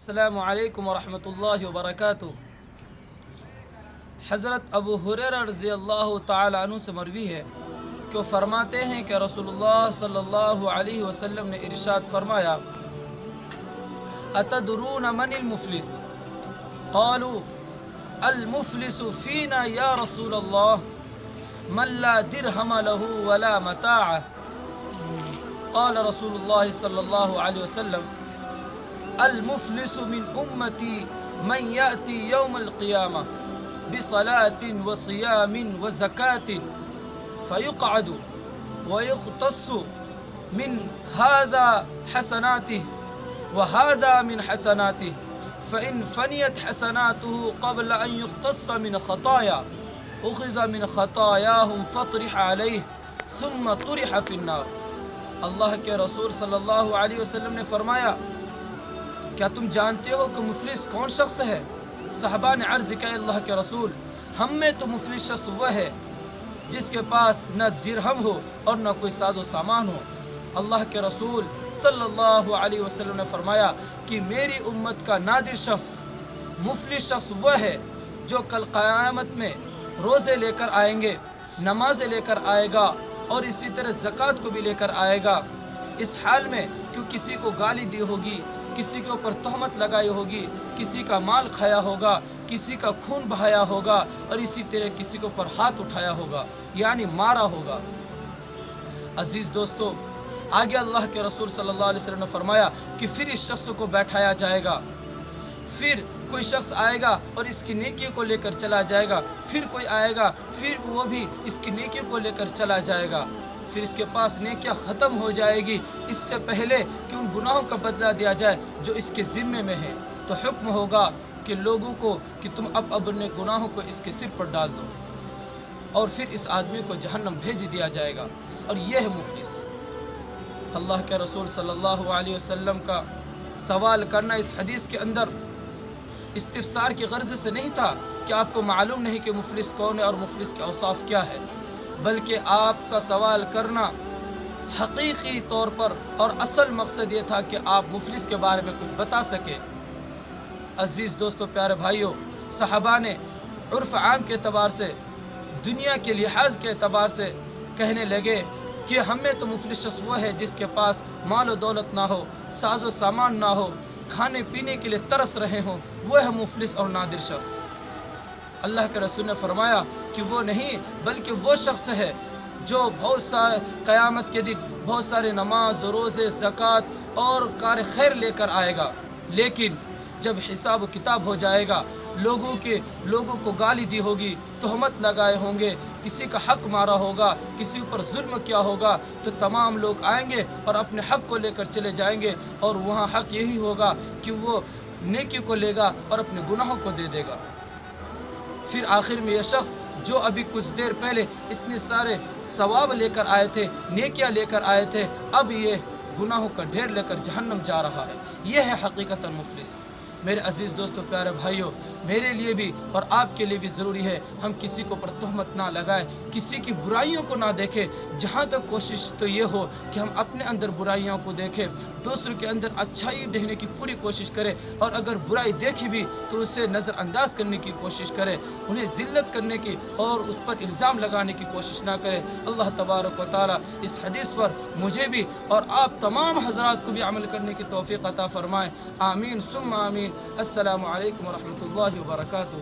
السلام علیکم ورحمۃ اللہ وبرکاتہ۔ حضرت ابو ہریرہ رضی اللہ تعالی عنہ سے مروی ہے کہ وہ فرماتے ہیں کہ رسول اللہ صلی اللہ علیہ وسلم نے ارشاد فرمایا، اتدرون من المفلس؟ قالوا المفلس فینا یا رسول اللہ من لا درہم له ولا متاع۔ قال رسول اللہ صلی اللہ علیہ وسلم، المفلس من امتی من یأتی یوم القیامہ بصلاة وصیام وزکاة فیقعد ویقتص من هذا حسناته وهذا من حسناته فإن فنیت حسناته قبل أن يقتص من خطایا أخذ من خطایاهم فطرح علیہ ثم طرح في النار۔ اللہ کے رسول صلی اللہ علیہ وسلم نے فرمایا، کیا تم جانتے ہو کہ مفلس کون شخص ہے؟ صحابہ نے عرض کیا، اللہ کے رسول، ہم میں تو مفلس شخص وہ ہے جس کے پاس نہ درہم ہو اور نہ کوئی ساز و سامان ہو۔ اللہ کے رسول صلی اللہ علیہ وسلم نے فرمایا کہ میری امت کا نادر شخص، مفلس شخص وہ ہے جو کل قیامت میں روزے لے کر آئیں گے، نمازیں لے کر آئے گا اور اسی طرح زکوٰۃ کو بھی لے کر آئے گا، اس حال میں کہ کسی کو گالی دی ہوگی، کسی کے اوپر تہمت لگائی ہوگی، کسی کا مال کھایا ہوگا، کسی کا خون بہایا ہوگا اور اسی طرح کسی کے اوپر ہاتھ اٹھایا ہوگا، یعنی مارا ہوگا۔ عزیز دوستو، آگے اللہ کے رسول صلی اللہ علیہ وسلم نے فرمایا کہ پھر اس شخص کو بیٹھایا جائے گا، پھر کوئی شخص آئے گا اور اس کی نیکی کو لے کر چلا جائے گا، پھر کوئی آئے گا، پھر وہ بھی اس کی نیکی کو لے کر چلا جائے گا، پھر اس کے پاس نیکیاں ختم ہو جائے گی اس سے پہلے کہ ان گناہوں کا بدلہ دیا جائے جو اس کے ذمے میں ہے، تو حکم ہوگا کہ لوگوں کو کہ تم اب اپنے گناہوں کو اس کے سر پر ڈال دو، اور پھر اس آدمی کو جہنم بھیج دیا جائے گا، اور یہ ہے مفلس۔ اللہ کے رسول صلی اللہ علیہ وسلم کا سوال کرنا اس حدیث کے اندر استفسار کی غرض سے نہیں تھا کہ آپ کو معلوم نہیں کہ مفلس کون ہے اور مفلس کے اوصاف کیا ہے، بلکہ آپ کا سوال کرنا حقیقی طور پر اور اصل مقصد یہ تھا کہ آپ مفلس کے بارے میں کچھ بتا سکے۔ عزیز دوستو، پیارے بھائیوں، صحابہ نے عرف عام کے اعتبار سے، دنیا کے لحاظ کے اعتبار سے کہنے لگے کہ ہم میں تو مفلس شخص وہ ہے جس کے پاس مال و دولت نہ ہو، ساز و سامان نہ ہو، کھانے پینے کے لیے ترس رہے ہوں، وہ ہے مفلس اور نادر شخص۔ اللہ کے رسول نے فرمایا کہ وہ نہیں، بلکہ وہ شخص ہے جو بہت سارے قیامت کے دن بہت سارے نماز، روزے، زکوٰۃ اور کار خیر لے کر آئے گا، لیکن جب حساب و کتاب ہو جائے گا، لوگوں کو گالی دی ہوگی، تہمت لگائے ہوں گے، کسی کا حق مارا ہوگا، کسی پر ظلم کیا ہوگا، تو تمام لوگ آئیں گے اور اپنے حق کو لے کر چلے جائیں گے، اور وہاں حق یہی ہوگا کہ وہ نیکی کو لے گا اور اپنے گناہوں کو دے دے گا۔ پھر آخر میں یہ شخص جو ابھی کچھ دیر پہلے اتنے سارے ثواب لے کر آئے تھے، نیکیاں لے کر آئے تھے، اب یہ گناہوں کا ڈھیر لے کر جہنم جا رہا ہے۔ یہ ہے حقیقتاً مفلس۔ میرے عزیز دوستو، پیارے بھائیوں، میرے لیے بھی اور آپ کے لیے بھی ضروری ہے ہم کسی کو پر تہمت نہ لگائیں، کسی کی برائیوں کو نہ دیکھیں، جہاں تک کوشش تو یہ ہو کہ ہم اپنے اندر برائیوں کو دیکھیں، دوسروں کے اندر اچھائی دیکھنے کی پوری کوشش کریں، اور اگر برائی دیکھی بھی تو اسے نظر انداز کرنے کی کوشش کریں، انہیں ذلت کرنے کی اور اس پر الزام لگانے کی کوشش نہ کریں۔ اللہ تبارک و تعالیٰ اس حدیث پر مجھے بھی اور آپ تمام حضرات کو بھی عمل کرنے کی توفیق عطا فرمائیں، آمین ثم آمین۔ السلام علیکم ورحمۃ اللہ وبرکاتہ۔